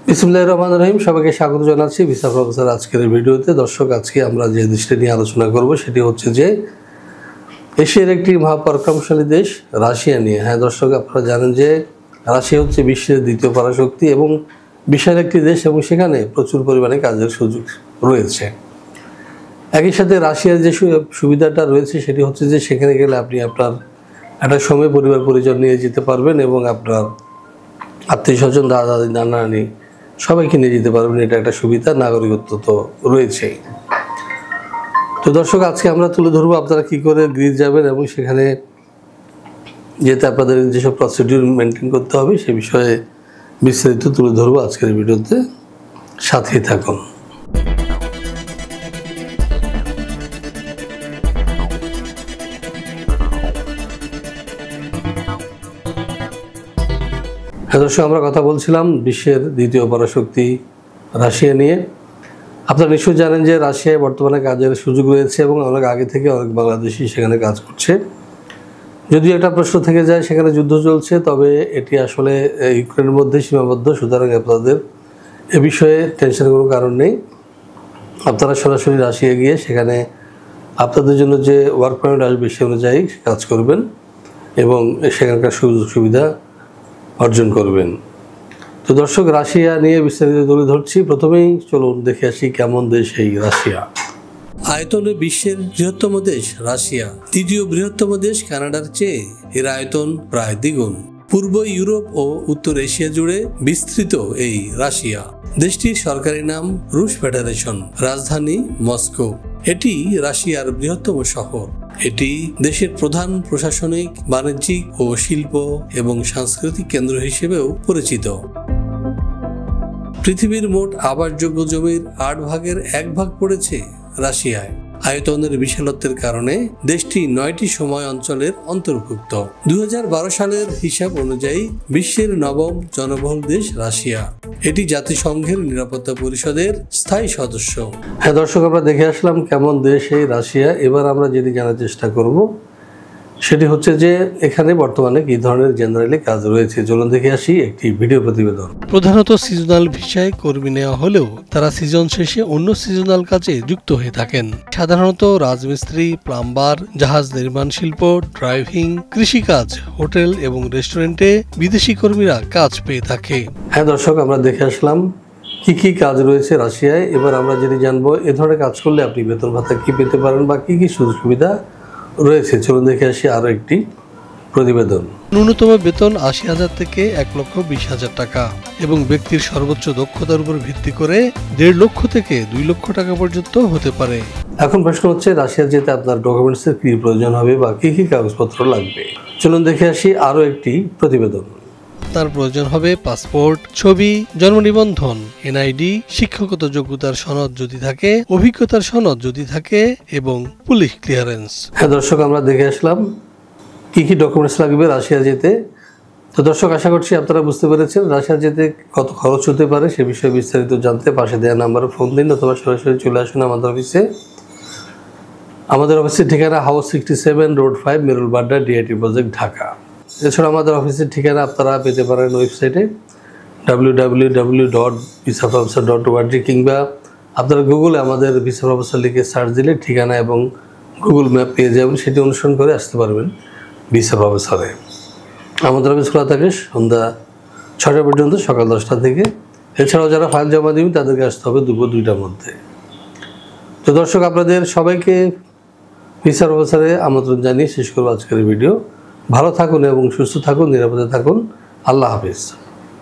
বিসমিল্লাহির রহমানির রহিম। সবাইকে স্বাগত জানাচ্ছি ভিসা প্রফেসর আজকের ভিডিওতে। দর্শক, আজকে আমরা যে দেশটি নিয়ে আলোচনা করব সেটি হচ্ছে যে এশিয়ার একটি মহাপরাক্রমশালী দেশ রাশিয়া নিয়ে। হ্যাঁ দর্শক, আপনারা জানেন যে রাশিয়া হচ্ছে বিশ্বের দ্বিতীয় পরাশক্তি এবং বিশাল একটি দেশ এবং সেখানে প্রচুর পরিমাণে কাজের সুযোগ রয়েছে। একই সাথে রাশিয়ার যে সুবিধাটা রয়েছে সেটি হচ্ছে যে সেখানে গেলে আপনি আপনার একটা সময় পরিবার পরিজন নিয়ে যেতে পারবেন এবং আপনার আত্মীয় স্বজন, দাদা দাদি, নানা নানি সবাইকে নিয়ে যেতে পারবেন। এটা একটা সুবিধা, নাগরিকত্ব তো রয়েছেই। তো দর্শক, আজকে আমরা তুলে ধরবো আপনারা কী করে গ্রিস যাবেন এবং সেখানে যেতে আপনাদের যেসব প্রসিডিউর মেনটেন করতে হবে সে বিষয়ে বিস্তারিত তুলে ধরবো আজকের ভিডিওতে। সাথেই থাকুন। হ্যাঁ দর্শক, আমরা কথা বলছিলাম বিশ্বের দ্বিতীয় পরাশক্তি রাশিয়া নিয়ে। আপনারা নিশ্চয়ই জানেন যে রাশিয়ায় বর্তমানে কাজের সুযোগ রয়েছে এবং অনেক আগে থেকে অনেক বাংলাদেশি সেখানে কাজ করছে। যদিও একটা প্রশ্ন থেকে যায়, সেখানে যুদ্ধ চলছে, তবে এটি আসলে ইউক্রেনের মধ্যে সীমাবদ্ধ, সুতরাং আপনাদের এ বিষয়ে টেনশনের কোনো কারণ নেই। আপনারা সরাসরি রাশিয়া গিয়ে সেখানে আপনাদের জন্য যে ওয়ার্ক পারমিট আসবে সে অনুযায়ী কাজ করবেন এবং সেখানকার সুযোগ সুবিধা অর্জন করবেন। তো দর্শক, রাশিয়া নিয়ে বিস্তারিত তুলে ধরছি। প্রথমেই চলুন দেখে আসি কেমন দেশ এই রাশিয়া। আয়তনে বিশ্বের বৃহত্তম দেশ রাশিয়া। দ্বিতীয় বৃহত্তম দেশ কানাডার চেয়ে এর আয়তন প্রায় দ্বিগুণ। পূর্ব ইউরোপ ও উত্তর এশিয়া জুড়ে বিস্তৃত এই রাশিয়া। দেশটির সরকারি নাম রুশ ফেডারেশন, রাজধানী মস্কো। এটি রাশিয়ার বৃহত্তম শহর। এটি দেশের প্রধান প্রশাসনিক, বাণিজ্যিক ও শিল্প এবং সাংস্কৃতিক কেন্দ্র হিসেবেও পরিচিত। পৃথিবীর মোট আবাসযোগ্য জমির 8 ভাগের 1 ভাগ পড়েছে রাশিয়ায়। আয়তনের বিশালত্বের কারণে দেশটি 9টি সময় অঞ্চলের অন্তর্ভুক্ত। 2012 সালের হিসাব অনুযায়ী বিশ্বের 9ম জনবহুল দেশ রাশিয়া। এটি জাতিসংঘের নিরাপত্তা পরিষদের স্থায়ী সদস্য। হ্যাঁ দর্শক, আমরা দেখে আসলাম কেমন দেশ এই রাশিয়া। এবার আমরা যেটি জানার চেষ্টা করব সেটি হচ্ছে যে এখানে বর্তমানে কি ধরনের জেনারেলি কাজ রয়েছে। চলুন দেখে আসি একটি ভিডিও প্রতিবেদন। প্রধানত সিজনাল ভিসায় কর্মী নেওয়া হলেও তারা সিজন শেষে অন্য সিজনাল কাজে যুক্ত হয়ে থাকেন। সাধারণত রাজমিস্ত্রি, প্লাম্বার, জাহাজ নির্মাণ শিল্প, ড্রাইভিং, কৃষিকাজ, হোটেল এবং রেস্টুরেন্টে বিদেশি কর্মীরা কাজ পেয়ে থাকে। হ্যাঁ দর্শক, আমরা দেখে আসলাম কি কি কাজ রয়েছে রাশিয়ায়। এবার আমরা যেটি জানবো এ ধরনের কাজ করলে আপনি বেতন ভাতা কি পেতে পারেন বা কি কি সুযোগ সুবিধা রয়েছে। চলুন দেখে আসি আরো একটি প্রতিবেদন। ন্যূনতম বেতন 80,000 থেকে 1,20,000 টাকা এবং ব্যক্তির সর্বোচ্চ দক্ষতার উপর ভিত্তি করে 1.5 লক্ষ থেকে 2 লক্ষ টাকা পর্যন্ত হতে পারে। এখন প্রশ্ন হচ্ছে রাশিয়া যেতে আপনার ডকুমেন্টসের কি প্রয়োজন হবে বা কি কি কাগজপত্র লাগবে। চলুন দেখে আসি আরো একটি প্রতিবেদন। তার প্রয়োজন হবে পাসপোর্ট, ছবি, জন্ম নিবন্ধন, এনআইডি, শিক্ষাগত যোগ্যতার সনদ যদি থাকে, অভিজ্ঞতার সনদ যদি থাকে এবং পুলিশ ক্লিয়ারেন্স। হ্যাঁ দর্শক, আমরা দেখে আসলাম কি কি ডকুমেন্টস লাগবে রাশিয়া যেতে। তো দর্শক, আশা করছি আপনারা বুঝতে পেরেছেন রাশিয়া যেতে কত খরচ হতে পারে সে বিষয়ে বিস্তারিত জানতে পাশে দেওয়া নাম্বারে ফোন দিন অথবা সরাসরি চলে আসুন আমাদের অফিসে। আমাদের অফিসের ঠিকানা house 67 road 5, Merul Badda, DIT project, Dhaka. এছাড়া আমাদের অফিসের ঠিকানা আপনারা পেতে পারেন ওয়েবসাইটে www.visaprofessor.org কিংবা আপনারা গুগলে আমাদের ভিসা প্রফেসর লিখে সার্চ দিলে ঠিকানা এবং গুগল ম্যাপ পেয়ে যাবেন, সেটি অনুসরণ করে আসতে পারবেন ভিসা প্রফেসরে। আমাদের অফিস খোলা থাকে সন্ধ্যা 6টা পর্যন্ত, সকাল 10টা থেকে। এছাড়াও যারা ফাইল জমা দেবেন তাদেরকে আসতে হবে দুপুর 2টার মধ্যে। তো দর্শক, আপনাদের সবাইকে ভিসা প্রফেসরে আমন্ত্রণ জানিয়ে শেষ করবো আজকের ভিডিও। ভালো থাকুন এবং সুস্থ থাকুন, নিরাপদে থাকুন। আল্লাহ হাফিজ।